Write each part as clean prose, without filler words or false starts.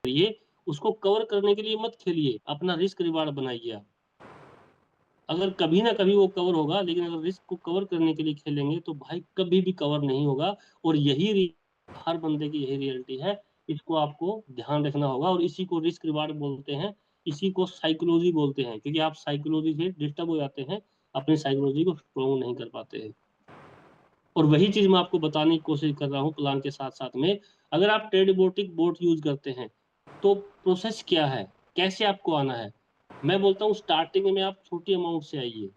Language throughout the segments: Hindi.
करिए, उसको कवर करने के लिए मत खेलिए, अपना रिस्क रिवार्ड बनाइए आप। अगर कभी ना कभी वो कवर होगा, लेकिन अगर रिस्क को कवर करने के लिए खेलेंगे तो भाई कभी भी कवर नहीं होगा। और हर बंदे की यही रियलिटी है। इसको आपको ध्यान रखना होगा, और इसी को रिस्क रिवार्ड बोलते हैं। इसी को साइकोलॉजी बोलते हैं, क्योंकि आप साइकोलॉजी से डिस्टर्ब हो जाते हैं, अपनी साइकोलॉजी को स्ट्रोंग नहीं कर पाते हैं। और वही चीज मैं आपको बताने की कोशिश कर रहा हूँ प्लान के साथ साथ में। अगर आप ट्रेडबोटिक बोट यूज करते हैं तो प्रोसेस क्या है, कैसे आपको आना है। मैं बोलता हूँ स्टार्टिंग में आप छोटी अमाउंट से आइए।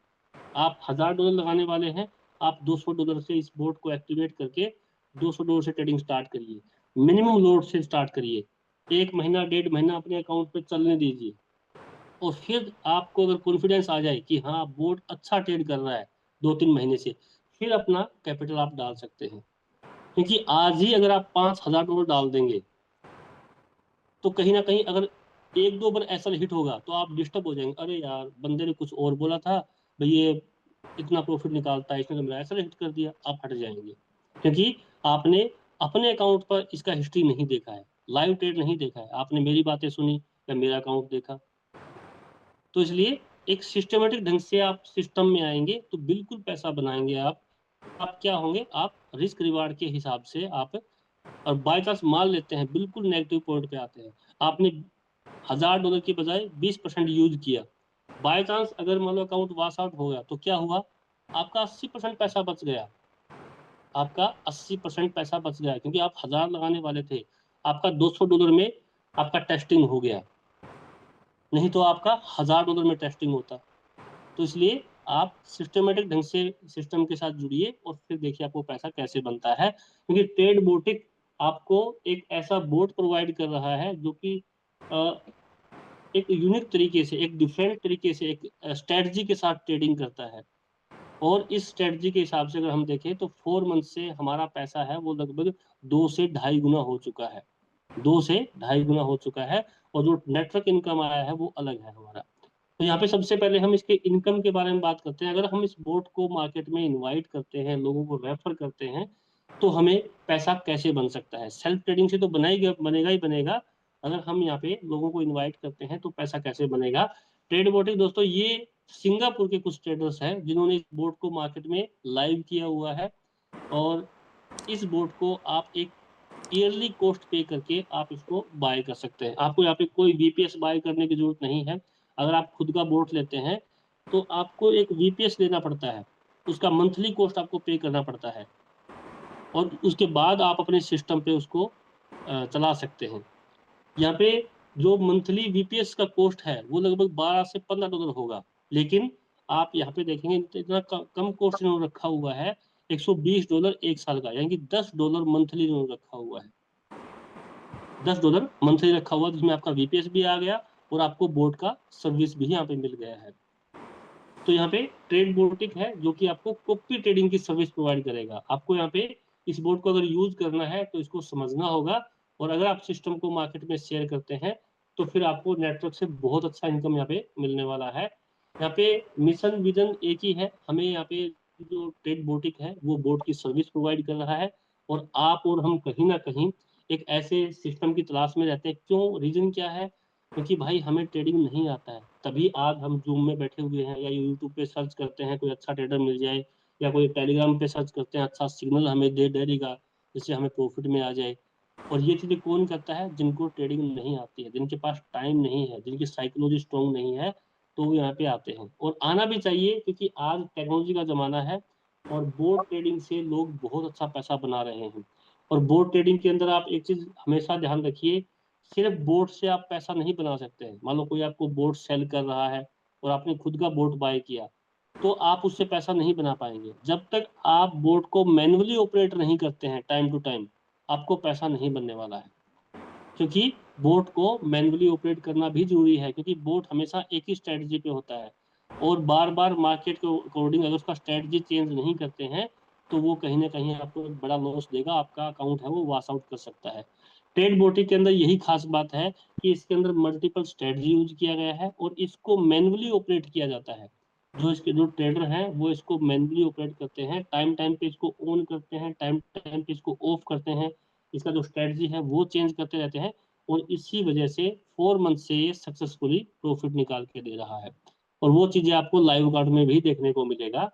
आप $1000 लगाने वाले हैं, आप $200 से इस बोट को एक्टिवेट करके $200 से ट्रेडिंग स्टार्ट करिए। मिनिमम लोड से स्टार्ट करिए, 1 महीना 1.5 महीना अपने अकाउंट पे चलने दीजिए। और फिर आपको अगर कॉन्फिडेंस आ जाए कि हाँ बोट अच्छा ट्रेड कर रहा है 2-3 महीने से, फिर अपना कैपिटल आप डाल सकते हैं। क्योंकि आज ही अगर आप $5000 डाल देंगे तो कहीं ना कहीं अगर एक दो बार ऐसा हिट होगा तो आप डिस्टर्ब हो जाएंगे, अरे यार बंदे ने कुछ और बोला था, भाई ये इतना प्रॉफिट निकालता है, इसने तो मेरा ऐसा हिट कर दिया, आप हट जाएंगे। क्योंकि आपने अपने अकाउंट पर इसका हिस्ट्री नहीं देखा है, लाइव ट्रेड नहीं देखा है, आपने मेरी बातें सुनी या मेरा अकाउंट देखा। तो इसलिए एक सिस्टमेटिक ढंग से आप सिस्टम में आएंगे तो बिल्कुल पैसा बनाएंगे आप क्या होंगे, आप रिस्क रिवार्ड के हिसाब से आप। और बाय चांस मान लेते हैं बिल्कुल नेगेटिव पॉइंट पे आते हैं, आपने $1000 की बजाय 20% यूज किया, बाय चांस अगर मान लो अकाउंट वॉश आउट हो गया तो क्या हुआ, आपका 80% पैसा बच गया। आपका 80% पैसा बच गया क्योंकि आप 1000 लगाने वाले थे, आपका $200 में आपका टेस्टिंग हो गया। नहीं तो आपका $1000 में टेस्टिंग होता। तो इसलिए आप सिस्टमेटिक ढंग से सिस्टम के साथ जुड़िए और फिर देखिए आपको पैसा कैसे बनता है। क्योंकि ट्रेड बोटिक आपको एक ऐसा बोट प्रोवाइड कर रहा है जो कि एक यूनिक तरीके से, एक डिफरेंट तरीके से, एक स्ट्रेटजी के साथ ट्रेडिंग करता है। और इस स्ट्रेटजी के हिसाब से अगर हम देखें तो 4 मंथ से हमारा पैसा है वो लगभग 2 से ढाई गुना हो चुका है। 2 से ढाई गुना हो चुका है। और जो नेटवर्क इनकम आया है वो अलग है हमारा। तो यहाँ पे सबसे पहले हम इसके इनकम के बारे में बात करते हैं। अगर हम इस बोट को मार्केट में इनवाइट करते हैं, लोगों को रेफर करते हैं, तो हमें पैसा कैसे बन सकता है। सेल्फ ट्रेडिंग से तो बनेगा ही बनेगा। अगर हम यहाँ पे लोगों को इनवाइट करते हैं तो पैसा कैसे बनेगा। ट्रेड बोटिंग दोस्तों, ये सिंगापुर के कुछ ट्रेडर्स हैं जिन्होंने इस बोट को मार्केट में लाइव किया हुआ है। और इस बोट को आप एक ईयरली कॉस्ट पे करके आप इसको बाय कर सकते हैं। आपको यहाँ पे कोई वीपीएस बाय करने की जरूरत नहीं है। अगर आप खुद का बोट लेते हैं तो आपको एक वीपीएस लेना पड़ता है, उसका मंथली कॉस्ट आपको पे करना पड़ता है। और उसके बाद आप अपने सिस्टम पे उसको चला सकते हैं। यहाँ पे जो मंथली वीपीएस का कॉस्ट है वो लगभग $12 से $15 होगा। लेकिन आप यहाँ पे देखेंगे इतना कम कॉस्ट इन्होंने रखा हुआ है, $120 एक साल का, यानी कि $10 मंथली इन्होंने रखा हुआ है। $10 मंथली रखा हुआ, जिसमें आपका वीपीएस भी आ गया और आपको बोर्ड का सर्विस भी यहाँ पे मिल गया है। तो यहाँ पे ट्रेड बोटिक है जो कि आपको कॉपी ट्रेडिंग की सर्विस प्रोवाइड करेगा। आपको यहाँ पे इस बोर्ड को अगर यूज करना है तो इसको समझना होगा। और अगर आप सिस्टम को मार्केट में शेयर करते हैं तो फिर आपको नेटवर्क से बहुत अच्छा इनकम यहाँ पे मिलने वाला है। यहाँ पे मिशन विजन एक ही है, हमें यहाँ पे जो ट्रेड बोटिक है वो बोर्ड की सर्विस प्रोवाइड कर रहा है। और आप और हम कहीं ना कहीं एक ऐसे सिस्टम की तलाश में रहते हैं। क्यों, रीजन क्या है, क्योंकि भाई हमें ट्रेडिंग नहीं आता है, तभी आज हम जूम में बैठे हुए हैं, या यूट्यूब पे सर्च करते हैं कोई अच्छा ट्रेडर मिल जाए, या कोई टेलीग्राम पे सर्च करते हैं अच्छा सिग्नल हमें दे डेली का, जिससे हमें प्रॉफिट में आ जाए। और ये चीजें कौन करता है, जिनको ट्रेडिंग नहीं आती है, जिनके पास टाइम नहीं है, जिनकी साइकोलॉजी स्ट्रांग नहीं है, तो वो यहाँ पे आते हैं। और आना भी चाहिए क्योंकि आज टेक्नोलॉजी का जमाना है और बोर्ड ट्रेडिंग से लोग बहुत अच्छा पैसा बना रहे हैं। और बोर्ड ट्रेडिंग के अंदर आप एक चीज हमेशा ध्यान रखिए, सिर्फ बोट से आप पैसा नहीं बना सकते हैं। मान लो कोई आपको बोट सेल कर रहा है और आपने खुद का बोट बाय किया, तो आप उससे पैसा नहीं बना पाएंगे। जब तक आप बोट को मैन्युअली ऑपरेट नहीं करते हैं टाइम टू टाइम, आपको पैसा नहीं बनने वाला है। क्योंकि बोट को मैन्युअली ऑपरेट करना भी जरूरी है, क्योंकि बोट हमेशा एक ही स्ट्रेटजी पे होता है। और बार बार मार्केट के अकॉर्डिंग अगर उसका स्ट्रेटजी चेंज नहीं करते हैं तो वो कहीं ना कहीं आपको एक बड़ा लॉस देगा, आपका अकाउंट है वो वॉश आउट कर सकता है। ट्रेड बोटिक के अंदर यही खास बात है कि इसके अंदर मल्टीपल स्ट्रेटजी यूज किया गया है और इसको मैन्युअली ऑपरेट किया जाता है। जो इसके जो ट्रेडर हैं वो इसको मैन्युअली ऑपरेट करते हैं, टाइम टाइम पे इसको ऑन करते हैं, टाइम टाइम पे इसको ऑफ करते हैं, इसका जो स्ट्रेटजी है वो चेंज करते रहते हैं। और इसी वजह से 4 मंथ से ये सक्सेसफुली प्रॉफिट निकाल के दे रहा है। और वो चीजें आपको लाइव अकाउंट में भी देखने को मिलेगा।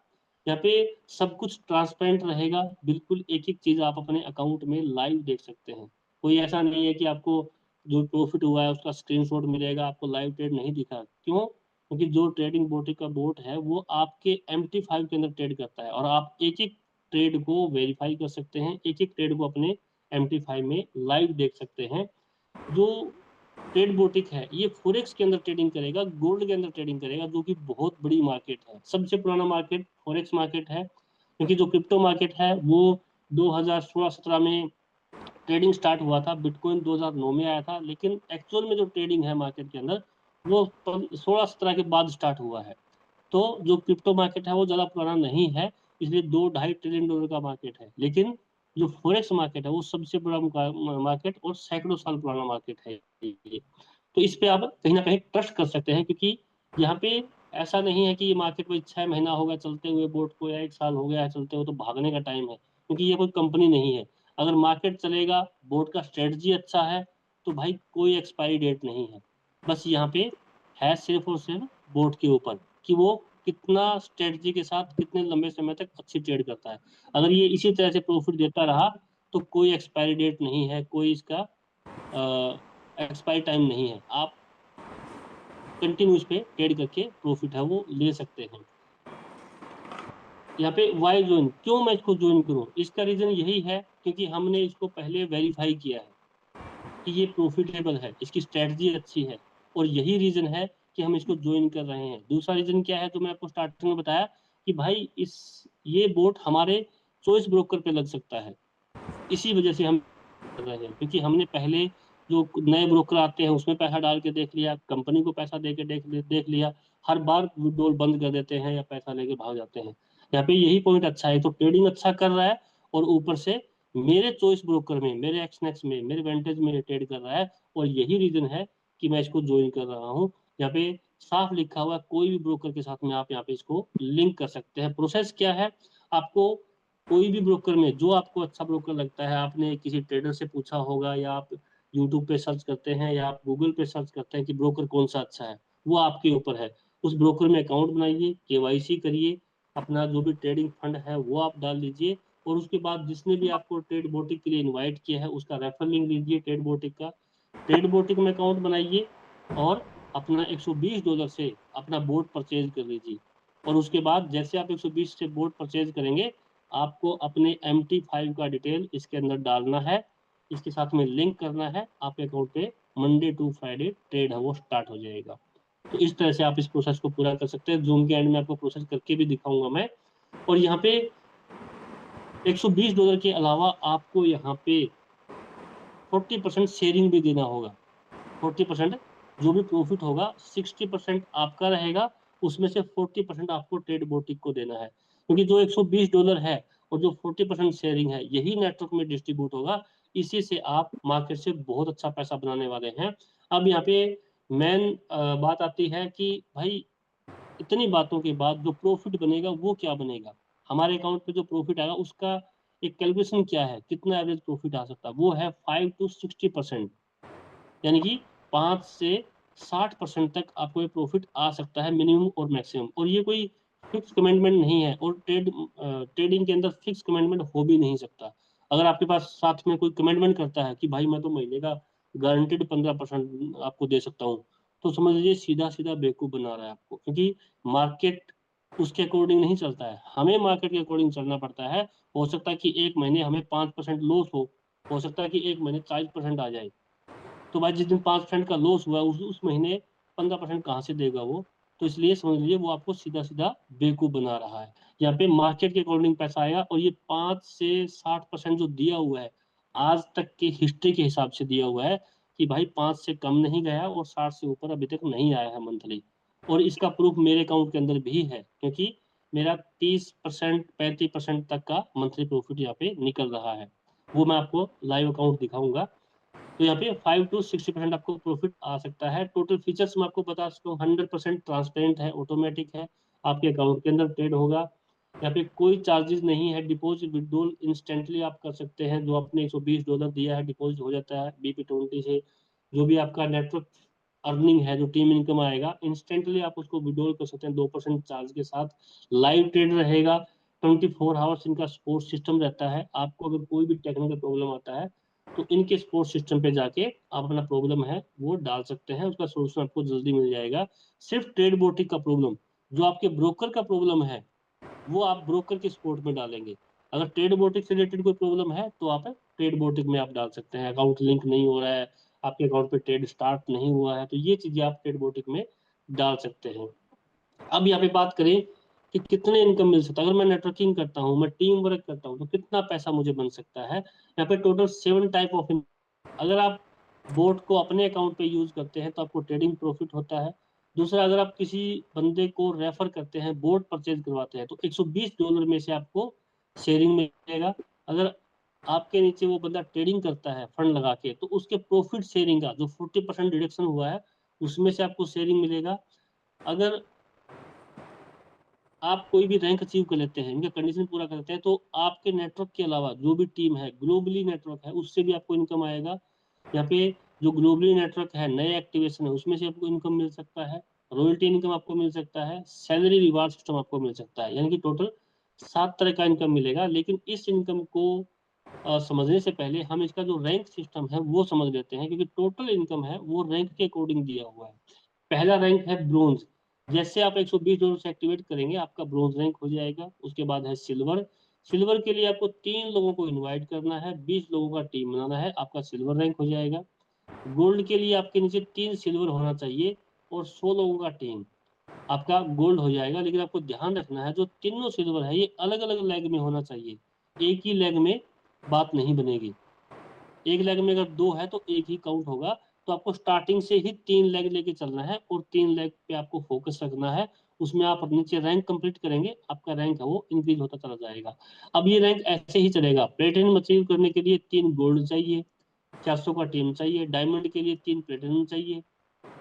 यहाँ पे सब कुछ ट्रांसपेरेंट रहेगा, बिल्कुल एक एक चीज आप अपने अकाउंट में लाइव देख सकते हैं। कोई ऐसा नहीं है कि आपको जो प्रॉफिट हुआ है उसका स्क्रीनशॉट मिलेगा, आपको लाइव ट्रेड नहीं दिखा। क्यों? क्योंकि जो ट्रेडिंग बोटी का बोट है वो आपके MT5 के अंदर ट्रेड करता है, और आप एक एक ट्रेड को वेरीफाई कर सकते हैं, एक एक ट्रेड को अपने MT5 में लाइव देख सकते हैं। जो ट्रेड बोटिक है ये फॉरेक्स के अंदर ट्रेडिंग करेगा, गोल्ड के अंदर ट्रेडिंग करेगा, जो कि बहुत बड़ी मार्केट है। सबसे पुराना मार्केट फॉरेक्स मार्केट है, क्योंकि जो क्रिप्टो मार्केट है वो 2016-17 में ट्रेडिंग स्टार्ट हुआ था, बिटकॉइन 2009 में आया था, लेकिन एक्चुअल में जो ट्रेडिंग है मार्केट के अंदर वो 16-17 के बाद स्टार्ट हुआ है। तो जो क्रिप्टो मार्केट है वो ज़्यादा पुराना नहीं है, इसलिए 2-2.5 ट्रिलियन डॉलर का मार्केट है। लेकिन जो फॉरेक्स मार्केट है वो सबसे बड़ा मार्केट और सैकड़ों साल पुराना मार्केट है ये। तो इस पे आप कहीं ना कहीं ट्रस्ट कर सकते हैं, क्योंकि यहाँ पे ऐसा नहीं है कि ये मार्केट में 6 महीना हो गया चलते हुए बोर्ड को, या 1 साल हो गया है चलते हुए तो भागने का टाइम है, क्योंकि ये कोई कंपनी नहीं है। अगर मार्केट चलेगा, बोर्ड का स्ट्रेटजी अच्छा है, तो भाई कोई एक्सपायरी डेट नहीं है। बस यहाँ पे है सिर्फ और सिर्फ बोर्ड के ऊपर कि वो कितना स्ट्रेटजी के साथ कितने लंबे समय तक अच्छी ट्रेड करता है। अगर ये इसी तरह से प्रॉफिट देता रहा तो कोई एक्सपायरी डेट नहीं है, कोई इसका एक्सपायरी टाइम नहीं है। आप कंटिन्यू इस पे ट्रेड करके प्रॉफिट है वो ले सकते हैं। यहाँ पे वाई ज्वाइन, क्यों मैं इसको ज्वाइन करूँ? इसका रीजन यही है क्योंकि हमने इसको पहले वेरीफाई किया है कि ये प्रॉफिटेबल है, इसकी स्ट्रेटजी अच्छी है, और यही रीजन है कि हम इसको ज्वाइन कर रहे हैं। दूसरा रीजन क्या है, तो मैं आपको स्टार्टिंग में बताया कि भाई इस ये बोट हमारे चॉइस ब्रोकर पे लग सकता है, इसी वजह से हम कर रहे हैं। क्योंकि हमने पहले जो नए ब्रोकर आते हैं उसमें पैसा डाल के देख लिया, कंपनी को पैसा दे के देख लिया, हर बार विड्रॉल बंद कर देते हैं या पैसा लेके भाग जाते हैं। यहाँ पे यही पॉइंट अच्छा है, तो ट्रेडिंग अच्छा कर रहा है, और ऊपर से मेरे चॉइस ब्रोकर में, मेरे एक्सनेक्स में, मेरे वेंटेज में ट्रेड कर रहा है, और यही रीजन है कि मैं इसको ज्वाइन कर रहा हूँ। यहाँ पे साफ लिखा हुआ है, कोई भी ब्रोकर के साथ में आप यहाँ पे इसको लिंक कर सकते हैं। प्रोसेस क्या है, आपको कोई भी ब्रोकर में जो आपको अच्छा ब्रोकर लगता है, आपने किसी ट्रेडर से पूछा होगा, या आप यूट्यूब पे सर्च करते हैं, या आप गूगल पे सर्च करते हैं कि ब्रोकर कौन सा अच्छा है, वो आपके ऊपर है। उस ब्रोकर में अकाउंट बनाइए, KYC करिए, अपना जो भी ट्रेडिंग फंड है वो आप डाल दीजिए, और उसके बाद जिसने भी आपको ट्रेड बोटिक के लिए इनवाइट किया है उसका रेफरल लिंक दीजिए ट्रेड बोटिक का, ट्रेड बोटिक में अकाउंट बनाइए, और अपना $120 से अपना बोट परचेज कर लीजिए। और उसके बाद जैसे आप 120 से बोट परचेज करेंगे, आपको अपने MT5 का डिटेल इसके अंदर डालना है, इसके साथ में लिंक करना है, आपके अकाउंट पे मंडे टू फ्राइडे ट्रेड है वो स्टार्ट हो जाएगा। तो इस तरह से आप इस प्रोसेस को पूरा कर सकते हैं। जूम के एंड में आपको प्रोसेस करके भी दिखाऊंगा मैं। और यहाँ पे $120 के अलावा आपको यहाँ पे 40% शेयरिंग भी देना होगा। 40% जो भी प्रॉफिट होगा, 60% आपका रहेगा, उसमें से 40% आपको ट्रेड बोटिक को देना है। क्योंकि जो $120 है और जो 40% शेयरिंग है, यही नेटवर्क में डिस्ट्रीब्यूट होगा, इसी से आप मार्केट से बहुत अच्छा पैसा बनाने वाले हैं। अब यहाँ पे मेन बात आती है कि भाई इतनी बातों के बाद जो प्रॉफिट बनेगा वो क्या बनेगा, हमारे अकाउंट पे जो प्रॉफिट आएगा उसका एक कैलकुलेशन क्या है, कितना एवरेज प्रॉफिट आ सकता है, वो है 5 to 60%। यानी कि 5 से 60% तक आपको ये प्रॉफिट आ सकता है, मिनिमम और मैक्सिमम। और ये कोई फिक्स कमिटमेंट नहीं है, और ट्रेडिंग के अंदर फिक्स कमिटमेंट हो भी नहीं सकता। अगर आपके पास साथ में कोई कमिटमेंट करता है कि भाई मैं तो महीने का गारंटेड 15% आपको दे सकता हूँ, तो समझ लीजिए सीधा सीधा बेवकूफ बना रहा है आपको। क्योंकि मार्केट उसके अकॉर्डिंग नहीं चलता है, हमें मार्केट के अकॉर्डिंग चलना पड़ता है। हो सकता है कि एक महीने हमें 5% लॉस हो सकता है कि एक महीने 40% आ जाए। तो भाई जिस दिन 5% का लॉस हुआ उस महीने 15% कहाँ से देगा वो? तो इसलिए समझ लीजिए वो आपको सीधा सीधा बेवकूफ बना रहा है। यहाँ पे मार्केट के अकॉर्डिंग पैसा आएगा, और ये 5 से 60% जो दिया हुआ है, आज तक की हिस्ट्री के हिसाब से दिया हुआ है कि भाई 5 से कम नहीं गया, और 60 से ऊपर अभी तक नहीं आया है मंथली। और इसका प्रूफ मेरे अकाउंट के अंदर भी है, क्योंकि मेरा 30% 35% तक का मंथली प्रॉफिट यहाँ पे निकल रहा है। वो मैं आपको लाइव अकाउंट दिखाऊंगा। तो यहाँ पे 5 to 60% आपको प्रॉफिट आ सकता है। टोटल फीचर्स मैं आपको बता सकता हूँ, 100% ट्रांसपेरेंट है, ऑटोमेटिक है, आपके अकाउंट के अंदर ट्रेड होगा। यहाँ पे कोई चार्जेस नहीं है, डिपॉजिट विड्रॉल इंस्टेंटली आप कर सकते हैं। जो आपने $120 दिया है डिपॉजिट हो जाता है BP20 से। जो भी आपका नेटवर्क अर्निंग है, जो टीम इनकम आएगा, इंस्टेंटली आप उसको विड्रॉल कर सकते हैं 2% चार्ज के साथ। लाइव ट्रेड रहेगा, 24 आवर्स इनका सपोर्ट सिस्टम रहता है। आपको अगर कोई भी टेक्निकल प्रॉब्लम आता है तो इनके सपोर्ट सिस्टम पे जाके आप अपना प्रॉब्लम है वो डाल सकते हैं, उसका सोल्यूशन आपको जल्दी मिल जाएगा। सिर्फ ट्रेड बोटिक का प्रॉब्लम, जो आपके ब्रोकर का प्रॉब्लम है, वो आप ब्रोकर के सपोर्ट में डालेंगे। अगर ट्रेड बोटिक से रिलेटेड कोई प्रॉब्लम है तो आप ट्रेड बोटिक में आप डाल सकते हैं। अकाउंट लिंक नहीं हो रहा है, आपके अकाउंट पे ट्रेड स्टार्ट नहीं हुआ है, तो ये चीजें आप ट्रेड बोटिक में डाल सकते हैं। अब यहाँ पे बात करें कि कितने इनकम मिल सकता है। अगर मैं नेटवर्किंग करता हूँ, मैं टीम वर्क करता हूँ, तो कितना पैसा मुझे बन सकता है। यहाँ पे टोटल 7 टाइप ऑफ। अगर आप बोट को अपने अकाउंट पे यूज करते हैं तो आपको ट्रेडिंग प्रॉफिट होता है। दूसरा, अगर आप किसी बंदे को रेफर करते हैं, बोट परचेज करवाते हैं, तो $120 में से आपको शेयरिंग मिलेगा। अगर आपके नीचे वो बंदा ट्रेडिंग करता है फंड लगा के, तो उसके प्रॉफिट शेयरिंग का जो 40% डिडक्शन हुआ है उसमें से आपको शेयरिंग मिलेगा। अगर आप कोई भी रैंक अचीव कर लेते हैं, इनका कंडीशन पूरा करते हैं, तो आपके नेटवर्क के अलावा जो भी टीम है, ग्लोबली नेटवर्क है, उससे भी आपको इनकम आएगा। यहाँ पे जो ग्लोबली नेटवर्क है, नए एक्टिवेशन है, उसमें से आपको इनकम मिल सकता है। रॉयल्टी इनकम आपको मिल सकता है, सैलरी रिवार्ड सिस्टम आपको मिल सकता है। यानी कि टोटल 7 तरह का इनकम मिलेगा। लेकिन इस इनकम को समझने से पहले हम इसका जो रैंक सिस्टम है वो समझ लेते हैं, क्योंकि टोटल इनकम है वो रैंक के अकॉर्डिंग दिया हुआ है। पहला रैंक है ब्रोंज। जैसे आप $120 से एक्टिवेट करेंगे, आपका ब्रोंज रैंक हो जाएगा। उसके बाद है सिल्वर। सिल्वर के लिए आपको 3 लोगों को इनवाइट करना है, 20 लोगों का टीम बनाना है, आपका सिल्वर रैंक हो जाएगा। गोल्ड के लिए आपके नीचे 3 सिल्वर होना चाहिए और 100 लोगों का टीम, आपका गोल्ड हो जाएगा। लेकिन आपको ध्यान रखना है, जो तीनों सिल्वर है ये अलग अलग लेग में होना चाहिए, एक ही लेग में बात नहीं बनेगी। एक लेग में अगर 2 है तो एक ही काउंट होगा। तो आपको स्टार्टिंग से ही 3 लेग लेके चलना है और 3 लेग पे आपको फोकस रखना है। उसमें आप नीचे रैंक कंप्लीट करेंगे, आपका रैंक है वो इंक्रीज होता चला जाएगा। अब ये रैंक ऐसे ही चलेगा। प्लेटिनम अचीव करने के लिए 3 गोल्ड चाहिए, 400 का टीम चाहिए। डायमंड के लिए 3 प्लेटिनम चाहिए,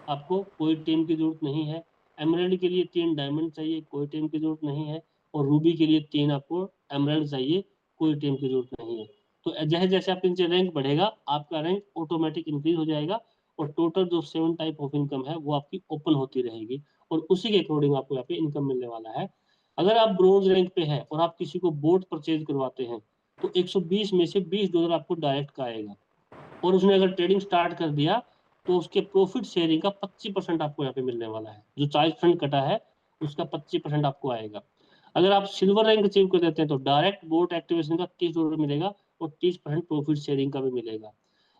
आपको कोई टीम की जरूरत नहीं है। एमराल्ड के लिए 3 डायमंड चाहिए, कोई टीम की जरूरत नहीं है। और रूबी के लिए 3 आपको एमराल्ड चाहिए, कोई टीम की जरूरत नहीं है। तो जैसे जैसे आपके नीचे रैंक बढ़ेगा, आपका रैंक ऑटोमेटिक इंक्रीज हो जाएगा और टोटल जो 7 टाइप ऑफ इनकम है वो आपकी ओपन होती रहेगी और उसी के अकॉर्डिंग आपको यहाँ पे इनकम मिलने वाला है। अगर आप ब्रोंज रैंक पे है और आप किसी को बोट परचेज करवाते हैं, तो 120 में से $20 आपको डायरेक्ट का आएगा। और उसने अगर ट्रेडिंग स्टार्ट कर दिया तो उसके प्रॉफिट शेयरिंग का 25% आपको यहाँ पे मिलने वाला है। जो 40% कटा है उसका 25% आपको आएगा। अगर आप सिल्वर रैंक अचीव कर देते हैं तो डायरेक्ट बोट एक्टिवेशन का $30 मिलेगा और 30% प्रॉफिट शेयरिंग का भी मिलेगा।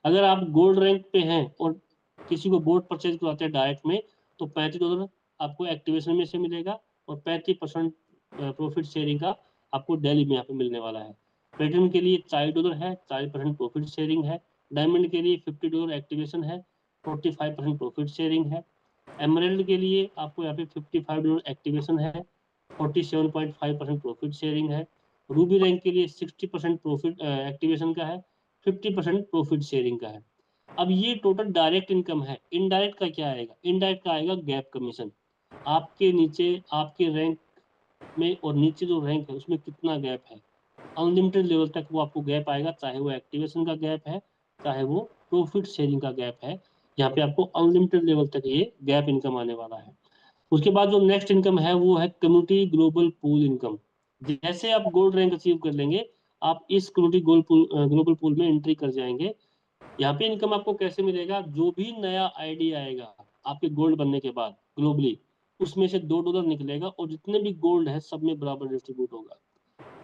अगर आप गोल्ड रैंक पे हैं और किसी को बोट परचेज करवाते हैं डायरेक्ट में, तो $35 आपको एक्टिवेशन में से मिलेगा और 35% प्रॉफिट शेयरिंग का आपको डेली में यहाँ पे मिलने वाला है। प्लेटिनम के लिए $40 है, 40% प्रॉफिट शेयरिंग है। डायमंड के लिए $50 एक्टिवेशन है, 45% प्रॉफिट शेयरिंग है। एमराल्ड के लिए आपको यहाँ पे $55 एक्टिवेशन है, 47.5% प्रॉफिट शेयरिंग है। रूबी रैंक के लिए 60% प्रॉफिट एक्टिवेशन का है, 50% प्रॉफिट शेयरिंग का है। अब ये टोटल डायरेक्ट इनकम है। इनडायरेक्ट का क्या आएगा? इनडायरेक्ट का आएगा गैप कमीशन। आपके नीचे आपके रैंक में और नीचे जो रैंक है उसमें कितना गैप है, अनलिमिटेड लेवल तक वो आपको गैप आएगा। चाहे वो एक्टिवेशन का गैप है, चाहे वो प्रॉफिट शेयरिंग का गैप है, यहाँ पे आपको अनलिमिटेड लेवल तक ये गैप इनकम आने वाला है। उसके बाद जो नेक्स्ट इनकम है वो है कम्युनिटी ग्लोबल पूल इनकम। जैसे आप गोल्ड रैंक अचीव कर लेंगे, आप इस कम्युनिटी ग्लोबल पूल में एंट्री कर जाएंगे। यहाँ पे इनकम आपको कैसे मिलेगा? जो भी नया आईडी आएगा आपके गोल्ड बनने के बाद ग्लोबली, उसमें से $2 निकलेगा और जितने भी गोल्ड है सब में बराबर डिस्ट्रीब्यूट होगा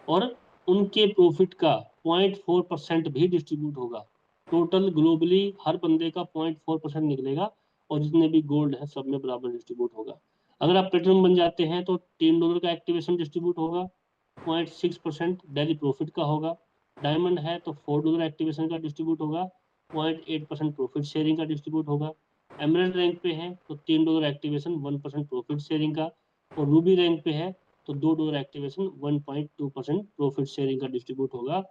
और उनके प्रॉफिट का 0.4% भी डिस्ट्रीब्यूट होगा। टोटल ग्लोबली हर बंदे का 0.4% निकलेगा और जितने भी गोल्ड है सब में बराबर डिस्ट्रीब्यूट होगा। अगर आप प्लेटिनम बन जाते हैं तो $3 का एक्टिवेशन डिस्ट्रीब्यूट होगा, 0.6% डेली प्रॉफिट का होगा। डायमंड है तो $4 एक्टिवेशन का डिस्ट्रीब्यूट होगा, 0.8% प्रॉफिट शेयरिंग का डिस्ट्रीब्यूट होगा। एमरल्ड रैंक पे है तो $3 एक्टिवेशन, 1% प्रॉफिट शेयरिंग का। और रूबी रैंक पे है तो $2 एक्टिवेशन, 1.2% प्रॉफिट शेयरिंग का डिस्ट्रीब्यूट होगा।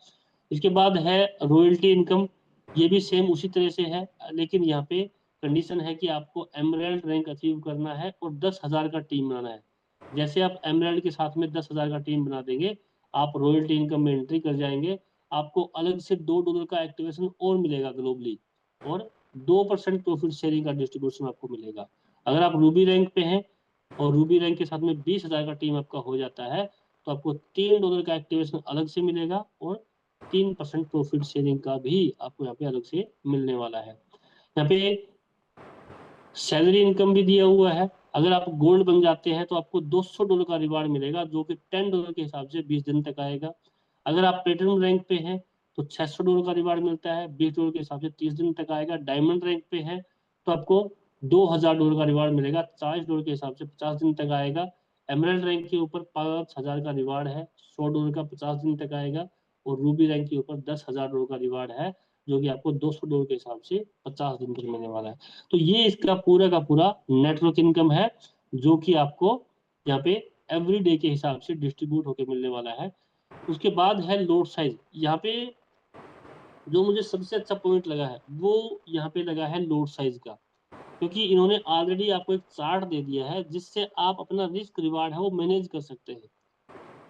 इसके बाद है रॉयल्टी इनकम। ये भी सेम उसी तरह से है, लेकिन यहाँ पे कंडीशन है कि आपको एमराल्ड रैंक अचीव करना है और 10,000 का टीम बनाना है। जैसे आप एमराल्ड के साथ में 10,000 का टीम बना देंगे, आप रॉयल्टी इनकम में एंट्री कर जाएंगे। आपको अलग से $2 का एक्टिवेशन और मिलेगा ग्लोबली और 2% प्रॉफिट शेयरिंग का डिस्ट्रीब्यूशन आपको मिलेगा। अगर आप रूबी रैंक पे हैं और रूबी रैंक के साथ में 20,000 का टीम आपका हो जाता है तो आपको $3 का एक्टिवेशन अलग से मिलेगा और 3% प्रॉफिट शेयरिंग का भी आपको यहाँ पे अलग से मिलने वाला है। यहाँ पे सैलरी इनकम भी दिया हुआ है। अगर आप गोल्ड बन जाते हैं तो आपको $200 का रिवार्ड मिलेगा, जो कि $10 के हिसाब से 20 दिन तक आएगा। अगर आप प्लेटिनम रैंक पे हैं तो $600 का रिवार्ड मिलता है, $20 के हिसाब से 30 दिन तक आएगा। डायमंड रैंक पे है तो आपको $2,000 का रिवार्ड मिलेगा, $40 के हिसाब से 50 दिन तक आएगा। एमरल्ड रैंक के ऊपर 5,000 का रिवार्ड है, $100 का 50 दिन तक आएगा। और रूबी रैंक के ऊपर $10,000 का रिवार्ड है, जो कि आपको $200 के हिसाब से 50 दिन तक मिलने वाला है। तो ये इसका पूरा का पूरा नेटवर्क इनकम है, जो कि आपको यहाँ पे एवरी डे के हिसाब से डिस्ट्रीब्यूट होकर मिलने वाला है। उसके बाद है लोड साइज। यहाँ पे जो मुझे सबसे अच्छा पॉइंट लगा है वो यहाँ पे लगा है लोड साइज का, क्योंकि इन्होंने ऑलरेडी आपको एक चार्ट दे दिया है जिससे आप अपना रिस्क रिवार्ड है वो मैनेज कर सकते हैं।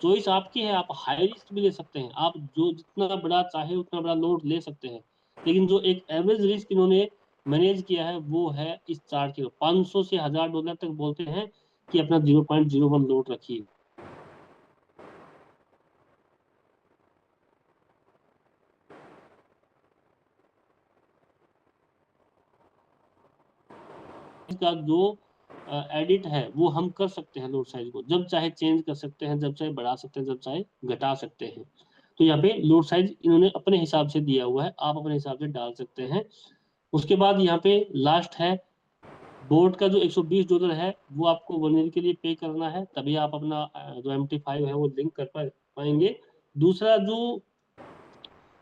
चॉइस आपकी है, आप हाई रिस्क भी ले सकते हैं, आप जो जितना बड़ा चाहे उतना बड़ा लोड ले सकते हैं। लेकिन जो एक एवरेज रिस्क इन्होंने मैनेज किया है वो है इस चार्ट के 500 से $1,000 तक बोलते हैं कि अपना 0.01 लोड रखिए। इसका जो एडिट है वो हम कर सकते हैं, लोड साइज को जब चाहे चेंज कर सकते हैं, जब चाहे बढ़ा सकते हैं, जब चाहे घटा सकते हैं। तो यहाँ पे लोड साइज इन्होंने अपने हिसाब से दिया हुआ है, आप अपने हिसाब से डाल सकते हैं। उसके बाद यहाँ पे लास्ट है बोट का जो $120 है वो आपको 1 ईयर के लिए पे करना है, तभी आप अपना जो MT5 है वो लिंक कर पाएंगे। दूसरा जो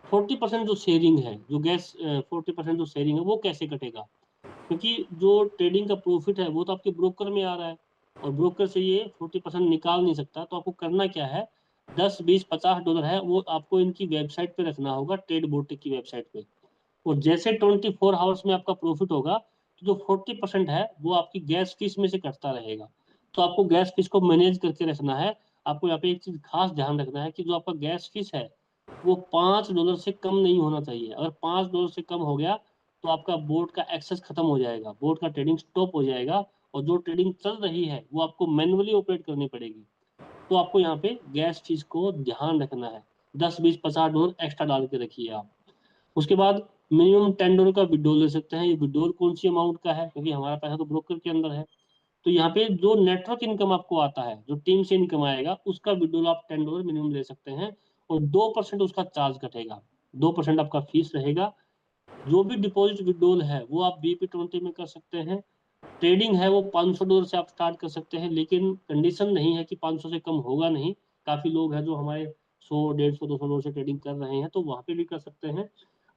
40% जो शेयरिंग है, जो गैस 40% जो शेयरिंग है वो कैसे कटेगा, क्योंकि जो ट्रेडिंग का प्रॉफिट है वो तो आपके ब्रोकर में आ रहा है और ब्रोकर से ये 40% निकाल नहीं सकता। तो आपको करना क्या है, 10, 20, $50 है वो आपको इनकी वेबसाइट पे रखना होगा, ट्रेड बोटिक की वेबसाइट पे। और जैसे 24 आवर्स में आपका प्रॉफिट होगा तो जो 40% है वो आपकी गैस फीस में से कटता रहेगा। तो आपको गैस फीस को मैनेज करके रखना है। आपको यहाँ पे एक चीज खास ध्यान रखना है कि जो आपका गैस फीस है वो $5 से कम नहीं होना चाहिए। अगर $5 से कम हो गया तो आपका बोर्ड का एक्सेस खत्म हो जाएगा, बोर्ड का ट्रेडिंग स्टॉप हो जाएगा और जो ट्रेडिंग चल रही है वो आपको मैनुअली ऑपरेट करनी पड़ेगी। तो आपको यहाँ पे गैस फीस को ध्यान रखना है, 10, 20, $50 एक्स्ट्रा डाल के रखिए आप। उसके बाद मिनिमम $10 का विड्रॉल ले सकते हैं। ये विड्रॉल कौन सी अमाउंट का है, क्योंकि हमारा पैसा तो ब्रोकर के अंदर है। तो यहाँ पे जो नेटवर्क इनकम आपको आता है, जो टीम से इनकम आएगा, उसका विड्रॉल आप $10 मिनिमम ले सकते हैं और 2% उसका चार्ज कटेगा, 2% आपका फीस रहेगा। जो भी डिपॉजिट विड्रॉल है वो आप BP20 में कर सकते हैं। ट्रेडिंग है वो $500 से आप स्टार्ट कर सकते हैं, लेकिन कंडीशन नहीं है कि 500 से कम होगा नहीं। काफी लोग हैं जो हमारे 100, 150, $200 से ट्रेडिंग कर रहे हैं, तो वहां पे भी कर सकते हैं।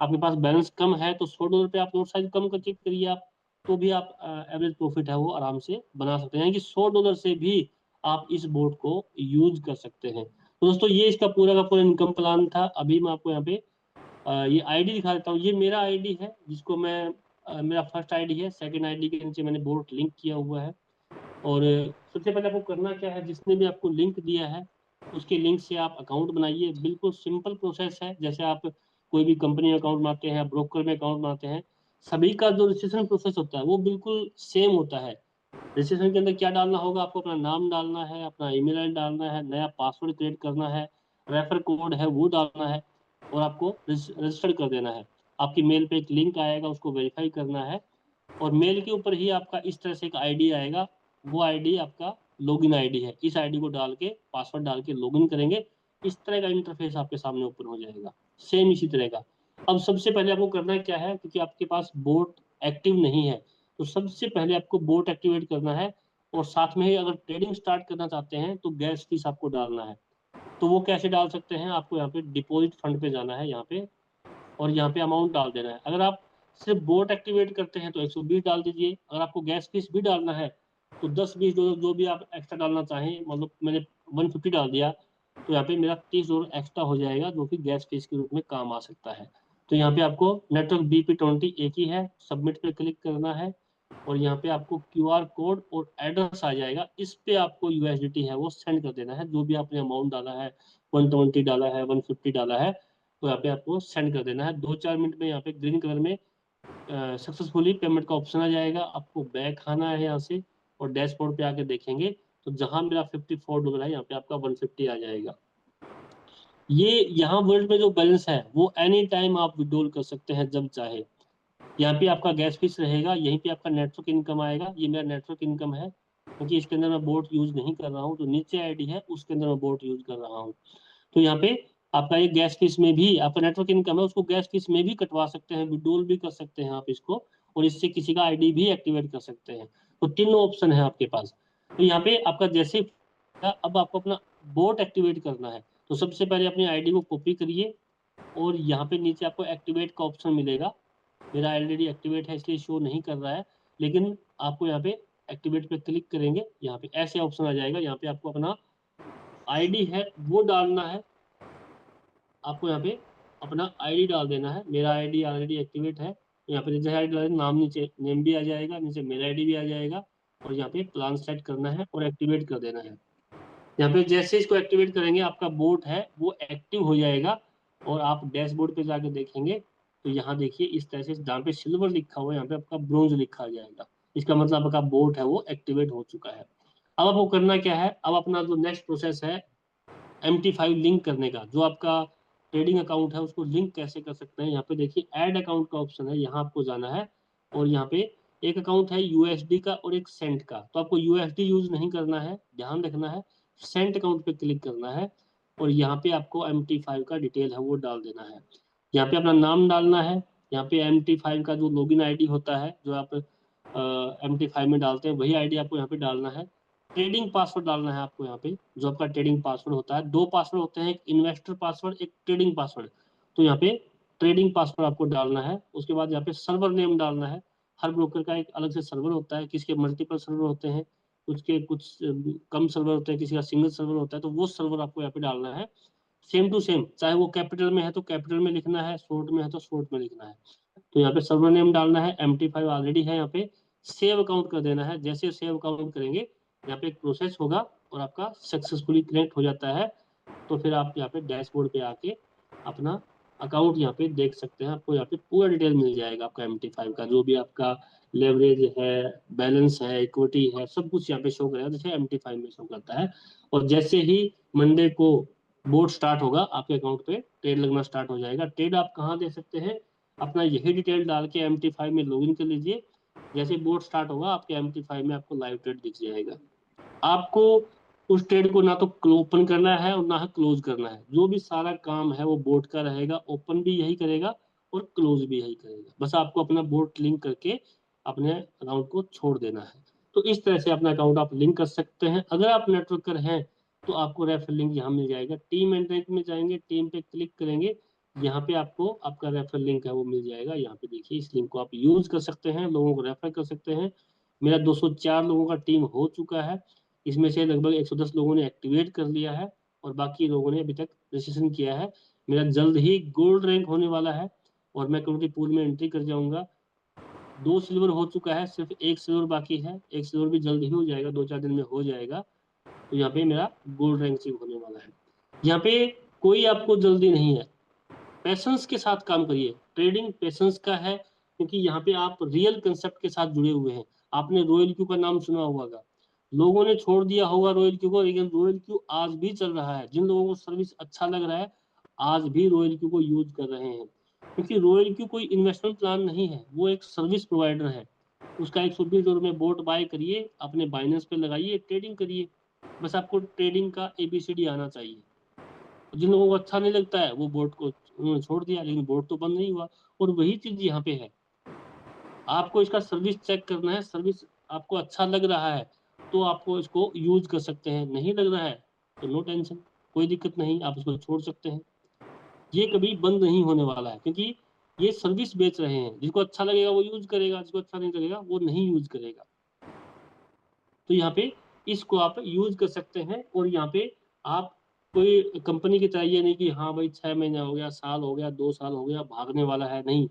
आपके पास बैलेंस कम है तो $100 पे आप नोट साइज कम करके करिए आप, तो भी आप एवरेज प्रॉफिट है वो आराम से बना सकते हैं, यानी कि $100 से भी आप इस बोर्ड को यूज कर सकते हैं। तो दोस्तों ये इसका पूरा का पूरा इनकम प्लान था। अभी मैं आपको यहाँ पे ये आईडी दिखा देता हूँ। ये मेरा आईडी है जिसको मैं मेरा फर्स्ट आईडी है, सेकंड आईडी के नीचे मैंने बोर्ड लिंक किया हुआ है। और सबसे पहले आपको करना क्या है, जिसने भी आपको लिंक दिया है उसके लिंक से आप अकाउंट बनाइए। बिल्कुल सिंपल प्रोसेस है, जैसे आप कोई भी कंपनी में अकाउंट बनाते हैं या ब्रोकर में अकाउंट बनाते हैं, सभी का जो रजिस्ट्रेशन प्रोसेस होता है वो बिल्कुल सेम होता है। रजिस्ट्रेशन के अंदर क्या डालना होगा, आपको अपना नाम डालना है, अपना ईमेल आईडी डालना है, नया पासवर्ड क्रिएट करना है, रेफर कोड है वो डालना है और आपको रजिस्टर कर देना है। आपकी मेल पे एक लिंक आएगा, उसको वेरीफाई करना है और मेल के ऊपर ही आपका इस तरह से एक आईडी आएगा। वो आईडी आपका लॉगिन आईडी है, इस आईडी को डाल के पासवर्ड डाल के लॉगिन करेंगे, इस तरह का इंटरफेस आपके सामने ओपन हो जाएगा, सेम इसी तरह का। अब सबसे पहले आपको करना क्या है, क्योंकि आपके पास बोट एक्टिव नहीं है, तो सबसे पहले आपको बोट एक्टिवेट करना है और साथ में ही अगर ट्रेडिंग स्टार्ट करना चाहते हैं तो गैस फीस आपको डालना है। तो वो कैसे डाल सकते हैं, आपको यहाँ पे डिपॉजिट फंड पे जाना है यहाँ पे, और यहाँ पे अमाउंट डाल देना है। अगर आप सिर्फ बोट एक्टिवेट करते हैं तो 120 डाल दीजिए। अगर आपको गैस फीस भी डालना है तो 10, 20 डॉलर जो भी आप एक्स्ट्रा डालना चाहें, मतलब मैंने 150 डाल दिया तो यहाँ पे मेरा $30 एक्स्ट्रा हो जाएगा, जो कि गैस फीस के रूप में काम आ सकता है। तो यहाँ पे आपको नेटवर्क BP20 एक ही है, सबमिट पे क्लिक करना है और यहाँ पे आपको QR कोड और एड्रेस आ जाएगा, इस पे आपको USDT है वो सेंड कर देना है। जो भी आपने अमाउंट डाला है, 120 डाला है, 150 डाला है, तो यहाँ पे आपको सेंड कर देना है। 2-4 मिनट में यहाँ पे ग्रीन कलर में सक्सेसफुली पेमेंट का ऑप्शन आ जाएगा। आपको बैक आना है यहाँ से और डैशबोर्ड पे आके देखेंगे तो जहां मेरा $54 है यहाँ पे आपका 150 आ जाएगा। ये यहाँ वर्ल्ड में जो बैलेंस है वो एनी टाइम आप विड्रॉल कर सकते हैं जब चाहे। यहाँ पे आपका गैस फीस रहेगा, यहीं पे आपका नेटवर्क इनकम आएगा। ये मेरा नेटवर्क इनकम है क्योंकि इसके अंदर मैं बोट यूज नहीं कर रहा हूँ, जो नीचे आईडी है उसके अंदर मैं बोट यूज कर रहा हूँ। तो यहाँ पे आपका ये गैस फीस में भी आपका नेटवर्क इनकम है, उसको गैस फीस में भी कटवा सकते हैं, विड्रॉल भी कर सकते हैं आप इसको, और इससे किसी का आईडी भी एक्टिवेट कर सकते हैं। तो तीनों ऑप्शन है आपके पास। तो यहाँ पे आपका जैसे ही अब आपको अपना बोट एक्टिवेट करना है तो सबसे पहले अपनी आईडी को कॉपी करिए और यहाँ पे नीचे आपको एक्टिवेट का ऑप्शन मिलेगा। मेरा ऑलरेडी एक्टिवेट है इसलिए शो नहीं कर रहा है, लेकिन आपको यहाँ पे एक्टिवेट पे क्लिक करेंगे, यहाँ पे ऐसे ऑप्शन आ जाएगा। यहाँ पे आपको अपना आईडी है वो डालना है। आपको यहाँ पे अपना आईडी डाल देना है। मेरा आईडी ऑलरेडी एक्टिवेट है, यहाँ पे नीचे आईडी डाल नाम, नीचे नेम भी आ जाएगा, नीचे मेरा आईडी भी आ जाएगा, और यहाँ पे प्लान सेट करना है और एक्टिवेट कर देना है। यहाँ पे जैसे इसको एक्टिवेट करेंगे आपका बोट है वो एक्टिव हो जाएगा, और आप डैशबोर्ड पे जाके देखेंगे तो यहाँ देखिए इस तरह से जहाँ पे सिल्वर लिखा हुआ है यहाँ पे आपका ब्रोंज लिखा जाएगा। इसका मतलब आपका बोट है वो एक्टिवेट हो चुका है। अब आपको करना क्या है, अब अपना जो नेक्स्ट प्रोसेस है MT5 लिंक करने का, जो आपका ट्रेडिंग अकाउंट है उसको लिंक कैसे कर सकते हैं। यहाँ पे देखिए ऐड अकाउंट का ऑप्शन है, यहाँ आपको जाना है और यहाँ पे एक अकाउंट है USD का और एक सेंट का। तो आपको USD यूज नहीं करना है, ध्यान रखना है, सेंट अकाउंट पे क्लिक करना है और यहाँ पे आपको MT5 का डिटेल है वो डाल देना है। यहाँ पे अपना नाम डालना है। यहाँ पे MT5 का जो लॉगिन आईडी होता है जो आप MT5 में डालते हैं वही आईडी आपको यहाँ पे डालना है। ट्रेडिंग पासवर्ड डालना है आपको यहाँ पे, जो आपका ट्रेडिंग पासवर्ड होता है। दो पासवर्ड होते हैं, एक इन्वेस्टर पासवर्ड, एक ट्रेडिंग पासवर्ड। तो यहाँ पे ट्रेडिंग पासवर्ड आपको डालना है। उसके बाद यहाँ पे सर्वर नेम डालना है। हर ब्रोकर का एक अलग से सर्वर होता है, किसी के मल्टीपल सर्वर होते हैं, कुछ के कुछ कम सर्वर होते हैं, किसी का सिंगल सर्वर होता है। तो वो सर्वर आपको यहाँ पे डालना है सेम टू सेम, चाहे वो कैपिटल में है तो कैपिटल में लिखना है, शॉर्ट में है तो शॉर्ट में लिखना है। तो यहाँ पे सर्वर नेम डालना है, MT5 ऑलरेडी है। यहाँ पे सेव अकाउंट कर देना है। जैसे सेव अकाउंट करेंगे यहाँ पे एक प्रोसेस होगा और आपका सक्सेसफुली कनेक्ट हो जाता है। तो फिर आप यहाँ पे डैशबोर्ड पे आके अपना अकाउंट यहाँ पे देख सकते हैं। आपको यहाँ पे पूरा डिटेल मिल जाएगा आपका MT5 का, जो भी आपका लेवरेज है, बैलेंस है, इक्विटी है, सब कुछ यहाँ पे शो करेगा जैसे MT5 में शो करता है। और जैसे ही मंडे को बोर्ड स्टार्ट होगा आपके अकाउंट पे ट्रेड लगना स्टार्ट हो जाएगा। ट्रेड आप कहाँ दे सकते हैं, अपना यही डिटेल डाल के MT5 में लॉगिन कर लीजिए। जैसे बोर्ड स्टार्ट होगा आपके MT5 में आपको लाइव ट्रेड दिख जाएगा। आपको उस ट्रेड को ना तो ओपन करना है और ना ही क्लोज करना है, जो भी सारा काम है वो बोट का रहेगा। ओपन भी यही करेगा और क्लोज भी यही करेगा। बस आपको अपना बोट लिंक करके अपने अकाउंट को छोड़ देना है। तो इस तरह से अपना अकाउंट आप लिंक कर सकते हैं। अगर आप नेटवर्कर हैं तो आपको रेफर लिंक यहाँ मिल जाएगा। टीम एंड रैंक में जाएंगे, टीम पे क्लिक करेंगे, यहाँ पे आपको आपका रेफर लिंक है वो मिल जाएगा। यहाँ पे देखिए इस लिंक को आप यूज कर सकते हैं, लोगों को रेफर कर सकते हैं। मेरा 204 लोगों का टीम हो चुका है। इसमें से लगभग 110 लोगों ने एक्टिवेट कर लिया है और बाकी लोगों ने अभी तक रजिस्ट्रेशन किया है। मेरा जल्द ही गोल्ड रैंक होने वाला है और मैं कम्युनिटी पूल में एंट्री कर जाऊंगा। 2 सिल्वर हो चुका है, सिर्फ एक सिल्वर बाकी है। एक सिल्वर भी जल्द ही हो जाएगा, 2-4 दिन में हो जाएगा। तो यहाँ पे मेरा गोल्ड रैंक अचीव होने वाला है। यहाँ पे कोई आपको जल्दी नहीं है, पैशंस के साथ काम करिए। ट्रेडिंग पैशंस का है क्योंकि यहाँ पे आप रियल कंसेप्ट के साथ जुड़े हुए हैं। आपने रॉयल क्यू का नाम सुना होगा, लोगों ने छोड़ दिया होगा रॉयल क्यू को, लेकिन रॉयल क्यू आज भी चल रहा है। जिन लोगों को सर्विस अच्छा लग रहा है आज भी रॉयल क्यू को यूज कर रहे हैं, क्योंकि रॉयल क्यू कोई इन्वेस्टमेंट प्लान नहीं है, वो एक सर्विस प्रोवाइडर है। उसका $120 में बोट बाय करिए, अपने बाइनेंस पे लगाइए, ट्रेडिंग करिए। बस आपको ट्रेडिंग का ABCD आना चाहिए। जिन लोगों को अच्छा नहीं लगता है वो बोर्ड को उन्होंने छोड़ दिया, लेकिन बोर्ड तो बंद नहीं हुआ। और वही चीज यहाँ पे है, आपको इसका सर्विस चेक करना है। सर्विस आपको अच्छा लग रहा है तो आपको इसको यूज कर सकते हैं, नहीं लग रहा है तो नो टेंशन, कोई दिक्कत नहीं, आप इसको छोड़ सकते हैं। ये कभी बंद नहीं होने वाला है क्योंकि ये सर्विस बेच रहे हैं। जिसको अच्छा लगेगा वो यूज करेगा, जिसको अच्छा नहीं लगेगा वो नहीं यूज करेगा। तो यहाँ पे इसको आप यूज कर सकते हैं। और यहाँ पे आप कोई कंपनी की तरह ये नहीं कि हाँ भाई 6 महीने हो गया, साल हो गया, 2 साल हो गया, भागने वाला है, नहीं।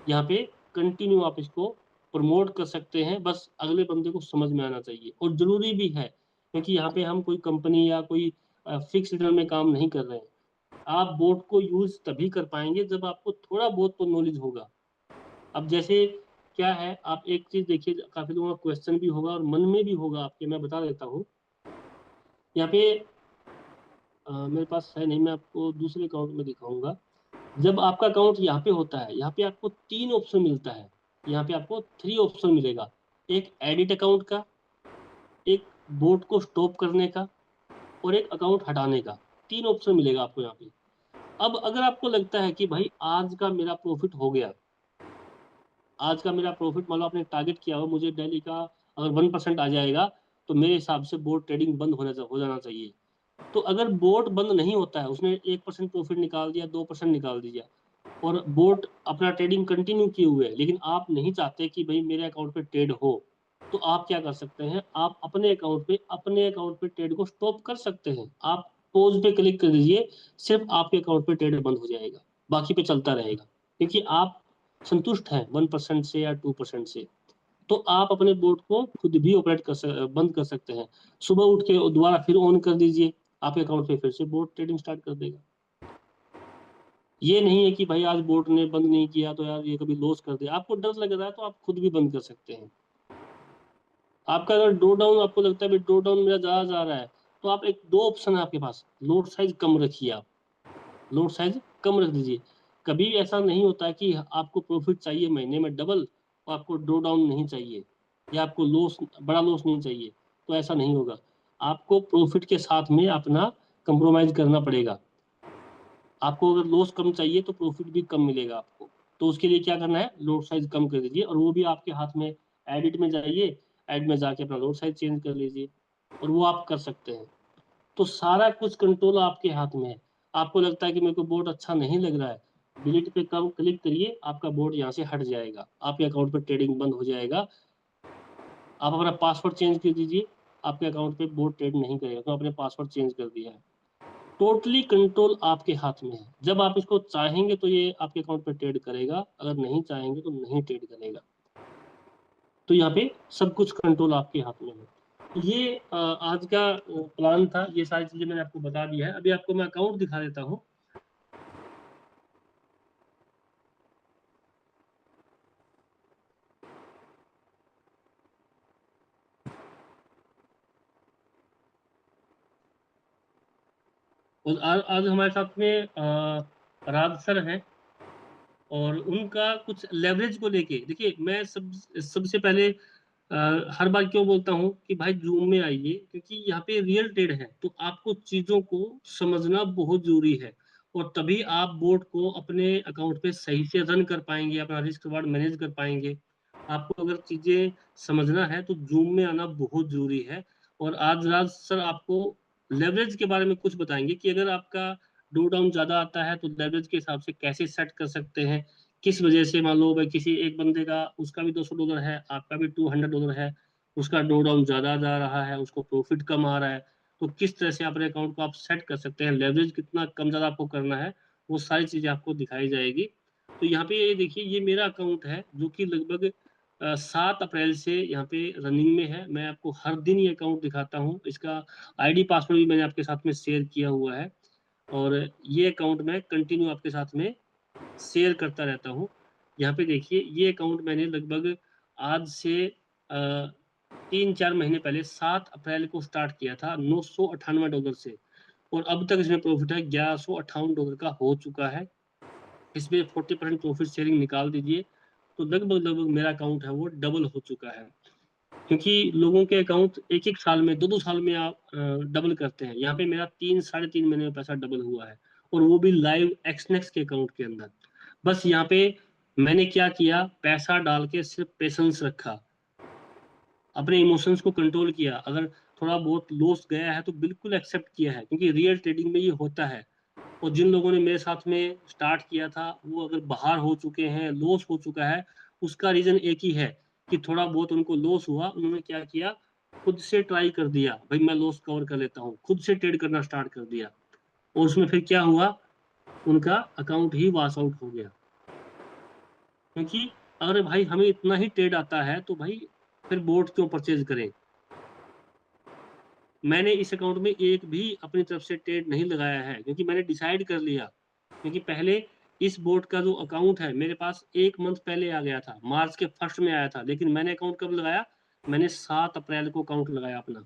यहाँ पे कंटिन्यू आप इसको प्रमोट कर सकते हैं, बस अगले बंदे को समझ में आना चाहिए। और जरूरी भी है क्योंकि यहाँ पे हम कोई कंपनी या कोई फिक्स रिटर्न में काम नहीं कर रहे हैं। आप बोट को यूज तभी कर पाएंगे जब आपको थोड़ा बहुत तो नॉलेज होगा। अब जैसे क्या है, आप एक चीज देखिए, काफी लोगों का क्वेश्चन भी होगा और मन में भी होगा आपके, मैं बता देता हूँ। यहाँ पे मेरे पास है नहीं, मैं आपको दूसरे अकाउंट में दिखाऊंगा। जब आपका अकाउंट यहाँ पे होता है, यहाँ पे आपको तीन ऑप्शन मिलता है। यहाँ पे आपको थ्री ऑप्शन मिलेगा। एक एडिट अकाउंट का, एक बोट को स्टॉप करने का, और एक अकाउंट हटाने का। तीन ऑप्शन मिलेगा आपको यहाँ पे। अब अगर आपको लगता है कि भाई आज का मेरा प्रॉफिट हो गया, आज का मेरा प्रॉफिट मान लो आपने टारगेट किया हो, मुझे डेली का अगर 1% आ जाएगा तो मेरे हिसाब से बोट ट्रेडिंग बंद हो जाना चाहिए। तो अगर बोट बंद नहीं होता है, उसने 1% प्रॉफिट निकाल दिया, 2% निकाल दिया, और बोट अपना ट्रेडिंग कंटिन्यू किए हुए है, लेकिन आप नहीं चाहते कि भाई मेरे अकाउंट पे ट्रेड हो, तो आप क्या कर सकते हैं, आप अपने अकाउंट पे ट्रेड को स्टॉप कर सकते हैं। आप पोज पे क्लिक कर दीजिए, सिर्फ आपके अकाउंट पे ट्रेड बंद हो जाएगा, बाकी पे चलता रहेगा। क्योंकि आप संतुष्ट हैं 1% से या 2% से, तो आप अपने बोर्ड को खुद भी बंद कर सकते हैं। सुबह उठ के दोबारा फिर ऑन कर दीजिए, आपके अकाउंट पे फिर से बोर्ड ट्रेडिंग स्टार्ट कर देगा। ये नहीं है कि भाई आज बोर्ड ने बंद नहीं किया तो यार ये कभी लॉस कर दे, आपको डर लग रहा है तो आप खुद भी बंद कर सकते हैं। आपका अगर ड्रो डाउन आपको लगता है भाई ड्रो डाउन मेरा ज्यादा जा रहा है, तो आप एक दो ऑप्शन है आपके पास, लोड साइज कम रखिए आप, लोड साइज कम रख दीजिए। कभी ऐसा नहीं होता है कि आपको प्रॉफिट चाहिए महीने में डबल और आपको ड्रो डाउन नहीं चाहिए, या आपको लॉस, बड़ा लॉस नहीं चाहिए, तो ऐसा नहीं होगा। आपको प्रॉफिट के साथ में अपना कंप्रोमाइज करना पड़ेगा। आपको अगर लॉस कम चाहिए तो प्रॉफिट भी कम मिलेगा आपको। तो उसके लिए क्या करना है, लोड साइज कम कर दीजिए, और वो भी आपके हाथ में। एडिट में जाइए, एड में जाके अपना लोड साइज चेंज कर लीजिए, और वो आप कर सकते हैं। तो सारा कुछ कंट्रोल आपके हाथ में है। आपको लगता है कि मेरे को बोर्ड अच्छा नहीं लग रहा है, डिलीट पे कम क्लिक करिए, आपका बोर्ड यहाँ से हट जाएगा, आपके अकाउंट पे ट्रेडिंग बंद हो जाएगा। आप अपना पासवर्ड चेंज कर दीजिए, आपके अकाउंट पे बोर्ड ट्रेड नहीं करेगा, तो आपने पासवर्ड चेंज कर दिया है। टोटली कंट्रोल आपके हाथ में है। जब आप इसको चाहेंगे तो ये आपके अकाउंट पे ट्रेड करेगा, अगर नहीं चाहेंगे तो नहीं ट्रेड करेगा। तो यहाँ पे सब कुछ कंट्रोल आपके हाथ में है। तो ये आज का प्लान था, ये सारी चीजें मैंने आपको बता दिया है। अभी आपको मैं अकाउंट दिखा देता हूँ। और आज हमारे साथ में राज सर हैं, और उनका कुछ लेवरेज को लेके, देखिए मैं सबसे पहले हर बार क्यों बोलता हूँ कि भाई जूम में आइए, क्योंकि यहाँ पे रियल ट्रेड है, तो आपको चीजों को समझना बहुत जरूरी है। और तभी आप बोर्ड को अपने अकाउंट पे सही से रन कर पाएंगे, अपना रिस्क रिवार्ड मैनेज कर पाएंगे। आपको अगर चीजें समझना है तो जूम में आना बहुत जरूरी है। और आज राज सर आपको लेवरेज के बारे में कुछ बताएंगे कि अगर आपका ड्रो डाउन ज्यादा आता है तो लेवरेज के हिसाब से कैसे सेट कर सकते हैं। किस वजह से, मान लो भाई किसी एक बंदे का, उसका भी $200 है, आपका भी $200 है, उसका ड्रो डाउन ज्यादा जा रहा है, उसको प्रॉफिट कम आ रहा है, तो किस तरह से अपने अकाउंट को आप सेट कर सकते हैं, लेवरेज कितना कम ज्यादा आपको करना है, वो सारी चीजें आपको दिखाई जाएगी। तो यहाँ पे ये देखिए, ये मेरा अकाउंट है जो कि लगभग 7 अप्रैल से यहाँ पे रनिंग में है। मैं आपको हर दिन ये अकाउंट दिखाता हूँ, इसका आईडी पासवर्ड भी मैंने आपके साथ में शेयर किया हुआ है। और ये अकाउंट मैं कंटिन्यू आपके साथ में शेयर करता रहता हूँ। यहाँ पे देखिए, ये अकाउंट मैंने लगभग आज से 3-4 महीने पहले 7 अप्रैल को स्टार्ट किया था $998 से, और अब तक इसमें प्रॉफिट है $1158 का हो चुका है। इसमें 40% प्रॉफिट शेयरिंग निकाल दीजिए, तो लगभग लगभग मेरा अकाउंट है वो डबल हो चुका है। क्योंकि लोगों के अकाउंट एक एक साल में, 2-2 साल में आप डबल करते हैं, यहाँ पे मेरा 3-3.5 महीने में पैसा डबल हुआ है, और वो भी लाइव एक्सनेक्स के अकाउंट के अंदर। बस यहाँ पे मैंने क्या किया, पैसा डाल के सिर्फ पेशेंस रखा, अपने इमोशंस को कंट्रोल किया। अगर थोड़ा बहुत लॉस गया है तो बिल्कुल एक्सेप्ट किया है, क्योंकि रियल ट्रेडिंग में ये होता है। और जिन लोगों ने मेरे साथ में स्टार्ट किया था वो अगर बाहर हो चुके हैं, लॉस हो चुका है, उसका रीजन एक ही है कि थोड़ा बहुत उनको लॉस हुआ, उन्होंने क्या किया, खुद से ट्राई कर दिया, भाई मैं लॉस कवर कर लेता हूँ, खुद से ट्रेड करना स्टार्ट कर दिया। और उसमें फिर क्या हुआ, उनका अकाउंट ही वॉश आउट हो गया। क्योंकि अगर भाई हमें इतना ही ट्रेड आता है तो भाई फिर बोट क्यों परचेज करें। मैंने इस अकाउंट में एक भी अपनी तरफ से ट्रेड नहीं लगाया है, क्योंकि मैंने डिसाइड कर लिया। क्योंकि पहले इस बोट का जो अकाउंट है मेरे पास 1 मंथ पहले आ गया था, मार्च के फर्स्ट में आया था, लेकिन मैंने अकाउंट कब लगाया? मैंने 7 अप्रैल को अकाउंट लगाया अपना,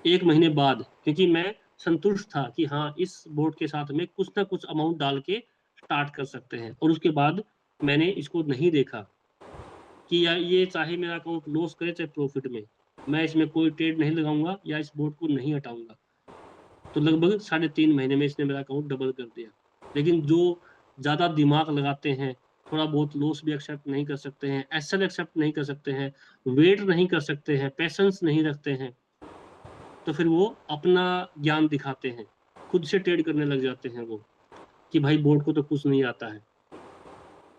1 महीने बाद, क्योंकि मैं संतुष्ट था कि हाँ इस बोर्ड के साथ में कुछ ना कुछ अमाउंट डाल के स्टार्ट कर सकते हैं। और उसके बाद मैंने इसको नहीं देखा कि या ये चाहे मेरा अकाउंट लॉस करे चाहे प्रॉफिट में, मैं इसमें कोई ट्रेड नहीं लगाऊंगा या इस बोर्ड को नहीं हटाऊंगा। तो लगभग 3.5 महीने में इसने मेरा अकाउंट डबल कर दिया। लेकिन जो ज्यादा दिमाग लगाते हैं, थोड़ा बहुत लॉस भी एक्सेप्ट नहीं कर सकते हैं, एसएल एक्सेप्ट नहीं कर सकते हैं, वेट नहीं कर सकते हैं, पेशेंस नहीं रखते हैं, तो फिर वो अपना ज्ञान दिखाते हैं, खुद से ट्रेड करने लग जाते हैं वो, कि भाई बोर्ड को तो कुछ नहीं आता है,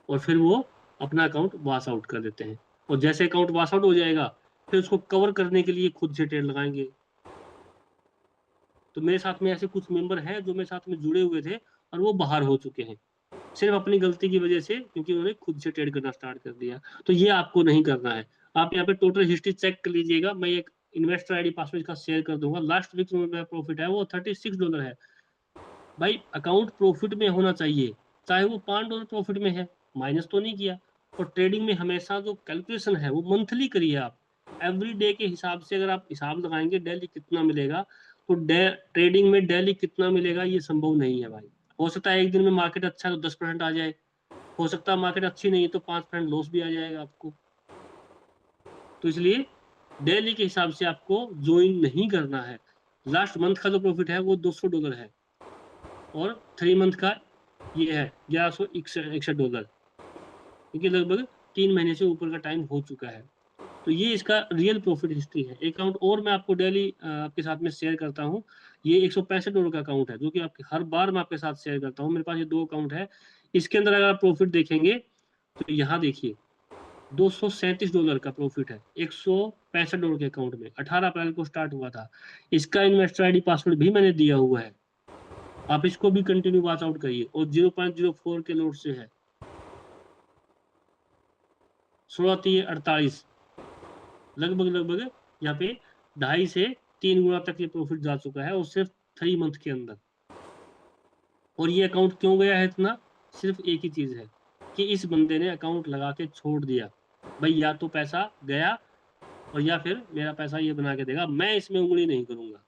और फिर वो अपना अकाउंट वॉश आउट कर देते हैं। और जैसे अकाउंट वॉश आउट हो जाएगा, फिर उसको कवर करने के लिए खुद से ट्रेड लगाएंगे। तो मेरे साथ में ऐसे कुछ मेंबर हैं जो मेरे साथ में जुड़े हुए थे, और वो बाहर हो चुके हैं सिर्फ अपनी गलती की वजह से, क्योंकि उन्होंने खुद से ट्रेड करना स्टार्ट कर दिया। तो ये आपको नहीं करना है। आप यहाँ पे टोटल हिस्ट्री चेक कर लीजिएगा, मैं एक इन्वेस्टर आईडी पासवर्ड का शेयर कर दूंगा। लास्ट वीक में मेरा प्रॉफिट है वो $36 है। भाई अकाउंट प्रॉफिट में होना चाहिए, चाहे वो $5 प्रॉफिट में है, माइनस तो नहीं किया। और ट्रेडिंग में हमेशा जो कैलकुलेशन है वो मंथली करिए आप, एवरी डे के हिसाब से। अगर आप हिसाब लगाएंगे डेली कितना मिलेगा, तो ट्रेडिंग में डेली कितना मिलेगा ये संभव नहीं है भाई। हो सकता है एक दिन में मार्केट अच्छा है तो 10% आ जाए, हो सकता है मार्केट अच्छी नहीं है तो 5% लॉस भी आ जाएगा आपको। तो इसलिए डेली के हिसाब से आपको ज्वाइन नहीं करना है। लास्ट मंथ का जो प्रॉफिट है वो $200 है, और 3 मंथ का ये है $1161, क्योंकि लगभग 3 महीने से ऊपर का टाइम हो चुका है। तो ये इसका रियल प्रॉफिट हिस्ट्री है। अकाउंट और मैं आपको डेली आपके साथ में शेयर करता हूँ। ये $165 का अकाउंट है, जो कि आपके हर बार मैं आपके साथ शेयर करता हूँ। मेरे पास ये 2 अकाउंट है। इसके अंदर अगर आप प्रॉफिट देखेंगे तो यहाँ देखिए $237 का प्रॉफिट है $165 के अकाउंट में। 18 अप्रैल को स्टार्ट हुआ था। इसका इन्वेस्टर आईडी पासवर्ड भी मैंने दिया हुआ है, आप इसको भी कंटिन्यू वॉच आउट करिए। और 0.04 के लोड से है, 16 लगभग लगभग यहाँ पे 2.5 से 3 गुना तक ये प्रॉफिट जा चुका है, और सिर्फ 3 मंथ के अंदर। और ये अकाउंट क्यों गया है इतना? सिर्फ एक ही चीज है कि इस बंदे ने अकाउंट लगा के छोड़ दिया। भाई या तो पैसा गया, और या फिर मेरा पैसा ये बना के देगा, मैं इसमें उंगली नहीं करूंगा।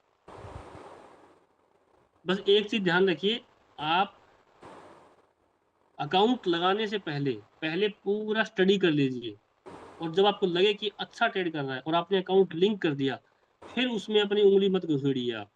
बस एक चीज ध्यान रखिए, आप अकाउंट लगाने से पहले पहले पूरा स्टडी कर लीजिए, और जब आपको लगे कि अच्छा ट्रेड कर रहा है और आपने अकाउंट लिंक कर दिया, फिर उसमें अपनी उंगली मत घुसेड़िए आप।